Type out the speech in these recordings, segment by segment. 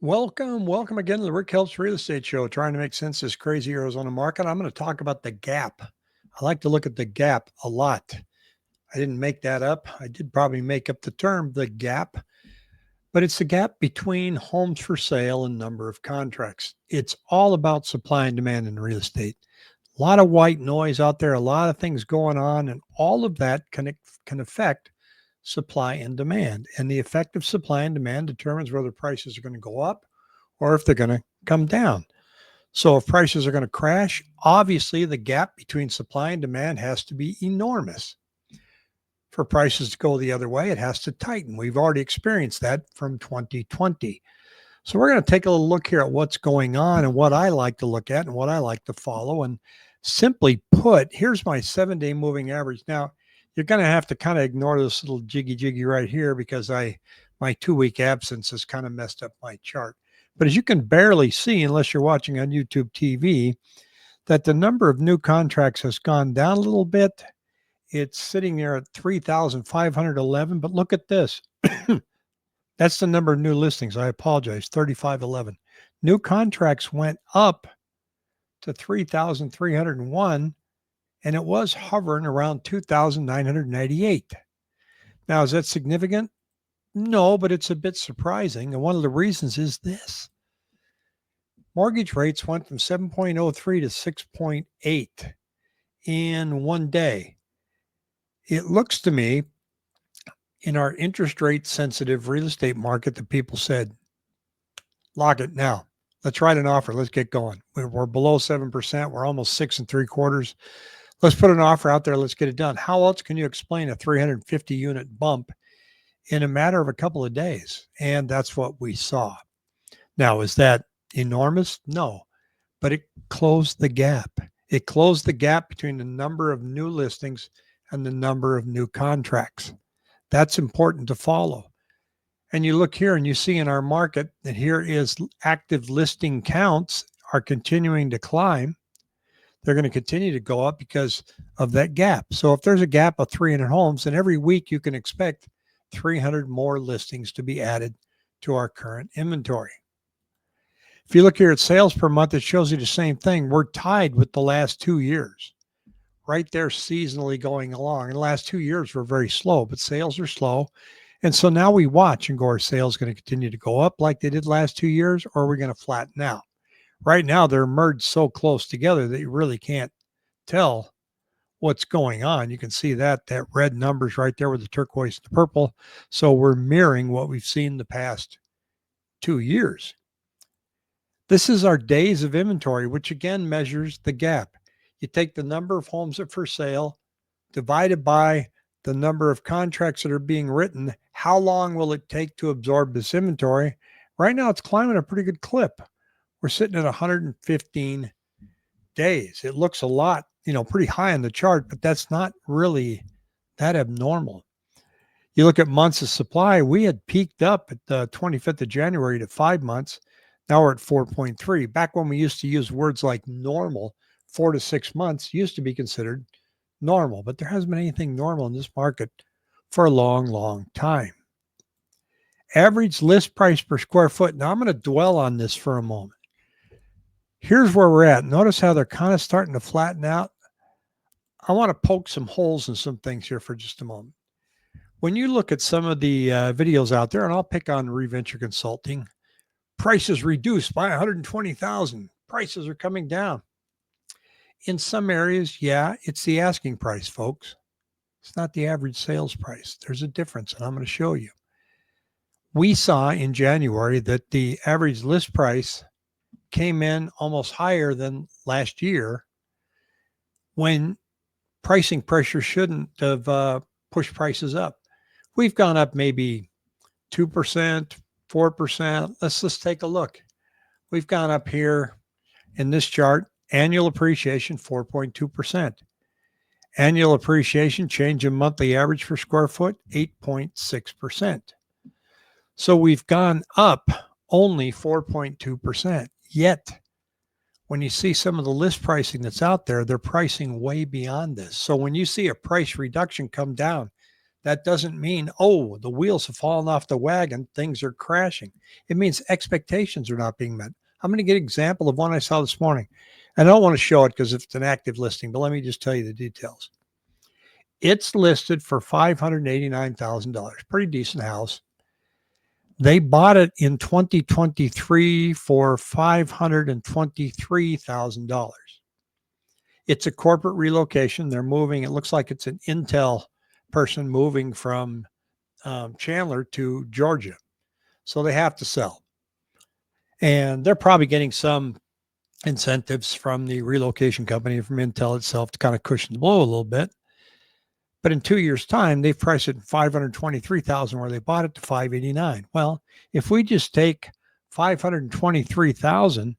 Welcome again to the Rick Helps Real Estate Show, trying to make sense of this crazy Arizona market. I'm going to talk about the gap. I like to look at the gap a lot. I didn't make that up. I did probably make up the term, the gap, but it's the gap between homes for sale and number of contracts. It's all about supply and demand in real estate. A lot of white noise out there, a lot of things going on, and all of that can affect supply and demand. And the effect of supply and demand determines whether prices are going to go up or if they're going to come down. So if prices are going to crash, obviously the gap between supply and demand has to be enormous. For prices to go the other way, it has to tighten. We've already experienced that from 2020. So we're going to take a little look here at what's going on and what I like to look at and what I like to follow. And simply put, here's my 7-day moving average. Now, you're going to have to kind of ignore this little jiggy right here because my 2-week absence has kind of messed up my chart. But as you can barely see, unless you're watching on YouTube TV, that the number of new contracts has gone down a little bit. It's sitting there at 3,511. But look at this. That's the number of new listings. I apologize, 3,511. New contracts went up to 3,301, and it was hovering around 2,998. Now, is that significant? No, but it's a bit surprising. And one of the reasons is this. Mortgage rates went from 7.03 to 6.8 in one day. It looks to me, in our interest rate sensitive real estate market, that people said, lock it now. Let's write an offer. Let's get going. We're below 7%. We're almost 6.75. Let's put an offer out there. Let's get it done. How else can you explain a 350 unit bump in a matter of a couple of days? And that's what we saw. Now, is that enormous? No, but it closed the gap. It closed the gap between the number of new listings and the number of new contracts. That's important to follow. And you look here and you see in our market that here is active listing counts are continuing to climb. They're going to continue to go up because of that gap. So if there's a gap of 300 homes, then every week you can expect 300 more listings to be added to our current inventory. If you look here at sales per month, it shows you the same thing. We're tied with the last 2 years. Right there seasonally going along. And the last 2 years were very slow, but sales are slow. And so now we watch and go, are sales going to continue to go up like they did last 2 years, or are we going to flatten out? Right now, they're merged so close together that you really can't tell what's going on. You can see that red numbers right there with the turquoise and the purple. So we're mirroring what we've seen the past 2 years. This is our days of inventory, which again measures the gap. You take the number of homes that are for sale, divided by the number of contracts that are being written. How long will it take to absorb this inventory? Right now, it's climbing a pretty good clip. We're sitting at 115 days. It looks a lot, pretty high on the chart, but that's not really that abnormal. You look at months of supply, we had peaked up at the 25th of January to 5 months. Now we're at 4.3. Back when we used to use words like normal, 4 to 6 months used to be considered normal, but there hasn't been anything normal in this market for a long time. Average list price per square foot. Now I'm going to dwell on this for a moment. Here's where we're at. Notice how they're kind of starting to flatten out. I want to poke some holes in some things here for just a moment. When you look at some of the videos out there, and I'll pick on Reventure Consulting, prices reduced by 120,000. Prices are coming down. In some areas, yeah, it's the asking price, folks. It's not the average sales price. There's a difference, and I'm going to show you. We saw in January that the average list price came in almost higher than last year when pricing pressure shouldn't have pushed prices up. We've gone up maybe 2%, 4%. Let's take a look. We've gone up here in this chart. Annual appreciation, 4.2%. Annual appreciation, change in monthly average per square foot, 8.6%. So we've gone up only 4.2%. Yet, when you see some of the list pricing that's out there, they're pricing way beyond this. So when you see a price reduction come down That doesn't mean, oh, the wheels have fallen off the wagon, things are crashing. It means expectations are not being met. I'm going to get an example of one I saw this morning. I don't want to show it because it's an active listing, but let me just tell you the details. It's listed for $589,000. Pretty decent house. They bought it in 2023 for $523,000. It's a corporate relocation. They're moving. It looks like it's an Intel person moving from Chandler to Georgia. So they have to sell. And they're probably getting some incentives from the relocation company, from Intel itself, to kind of cushion the blow a little bit. But in 2 years' time, they've priced it at $523,000 where they bought it to $589,000. Well, if we just take $523,000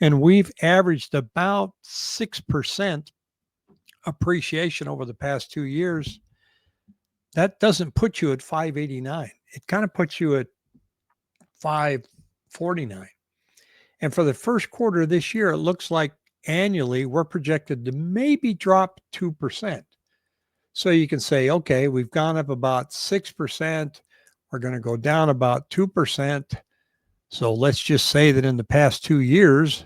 and we've averaged about 6% appreciation over the past 2 years, that doesn't put you at 589. It kind of puts you at 549. And for the first quarter of this year, it looks like annually we're projected to maybe drop 2%. So you can say, okay, we've gone up about 6%. We're going to go down about 2%. So let's just say that in the past 2 years,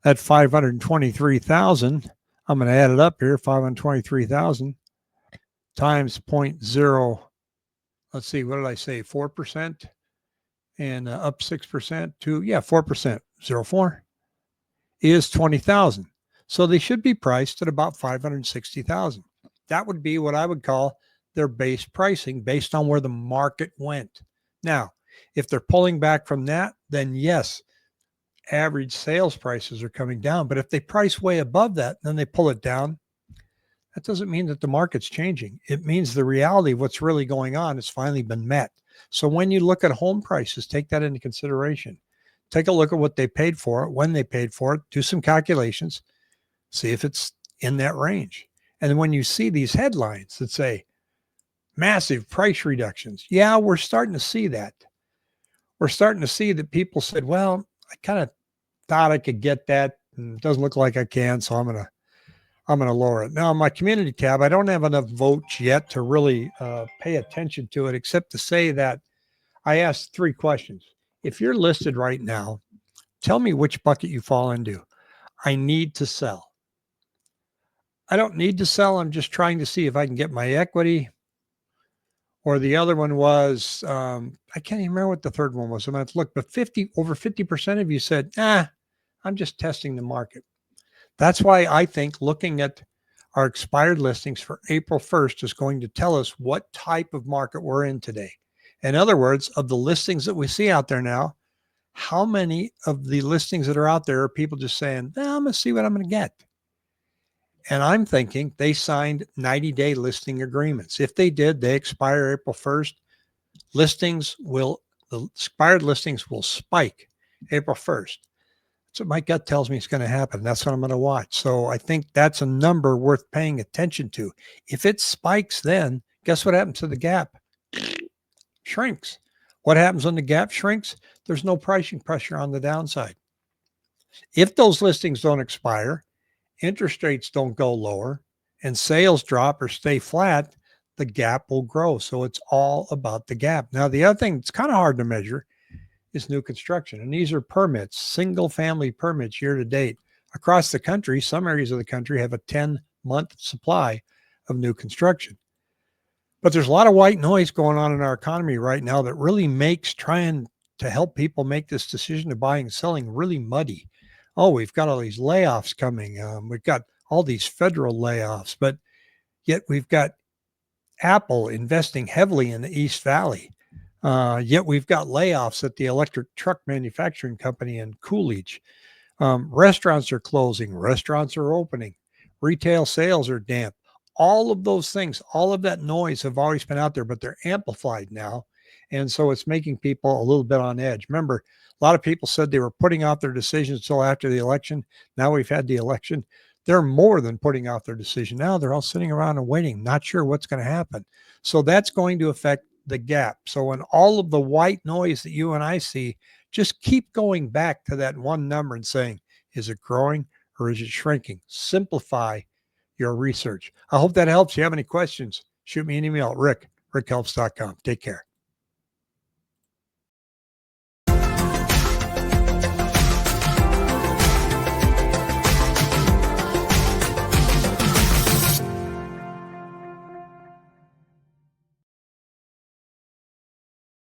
that 523,000, I'm going to add it up here, 523,000 times 0.0, let's see, what did I say, 4%? And up 6% to, 4%, 0.4 is 20,000. So they should be priced at about 560,000. That would be what I would call their base pricing based on where the market went. Now, if they're pulling back from that, then yes, average sales prices are coming down. But if they price way above that, then they pull it down. That doesn't mean that the market's changing. It means the reality of what's really going on has finally been met. So when you look at home prices, take that into consideration. Take a look at what they paid for it, when they paid for it, do some calculations, see if it's in that range. And then when you see these headlines that say massive price reductions, yeah, we're starting to see that. We're starting to see that people said, well, I kind of thought I could get that, and it doesn't look like I can, so I'm going to lower it. Now, in my community tab, I don't have enough votes yet to really pay attention to it, except to say that I asked 3 questions. If you're listed right now, tell me which bucket you fall into. I need to sell. I don't need to sell. I'm just trying to see if I can get my equity. Or the other one was, I can't even remember what the third one was. I'm going to look, but over 50% of you said, I'm just testing the market. That's why I think looking at our expired listings for April 1st is going to tell us what type of market we're in today. In other words, of the listings that we see out there now, how many of the listings that are out there are people just saying, I'm going to see what I'm going to get? And I'm thinking they signed 90-day listing agreements. If they did, they expire April 1st. The expired listings will spike April 1st. So my gut tells me it's going to happen. That's what I'm going to watch. So I think that's a number worth paying attention to. If it spikes, then guess what happens to the gap? Shrinks. What happens when the gap shrinks? There's no pricing pressure on the downside. If those listings don't expire, interest rates don't go lower, and sales drop or stay flat, the gap will grow. So it's all about the gap. Now, the other thing that's kind of hard to measure is new construction. And these are permits, single family permits year to date. Across the country, some areas of the country have a 10-month supply of new construction. But there's a lot of white noise going on in our economy right now that really makes trying to help people make this decision of buying and selling really muddy. Oh, we've got all these layoffs coming. We've got all these federal layoffs, but yet we've got Apple investing heavily in the East Valley. Yet we've got layoffs at the electric truck manufacturing company in Coolidge. Restaurants are closing. Restaurants are opening. Retail sales are damp. All of those things, all of that noise have always been out there, but they're amplified now. And so it's making people a little bit on edge. Remember, a lot of people said they were putting off their decisions until after the election. Now we've had the election. They're more than putting off their decision. Now they're all sitting around and waiting, not sure what's going to happen. So that's going to affect the gap. So in all of the white noise that you and I see, just keep going back to that one number and saying, is it growing or is it shrinking? Simplify your research. I hope that helps. If you have any questions, shoot me an email at rick rickhelps.com. Take care.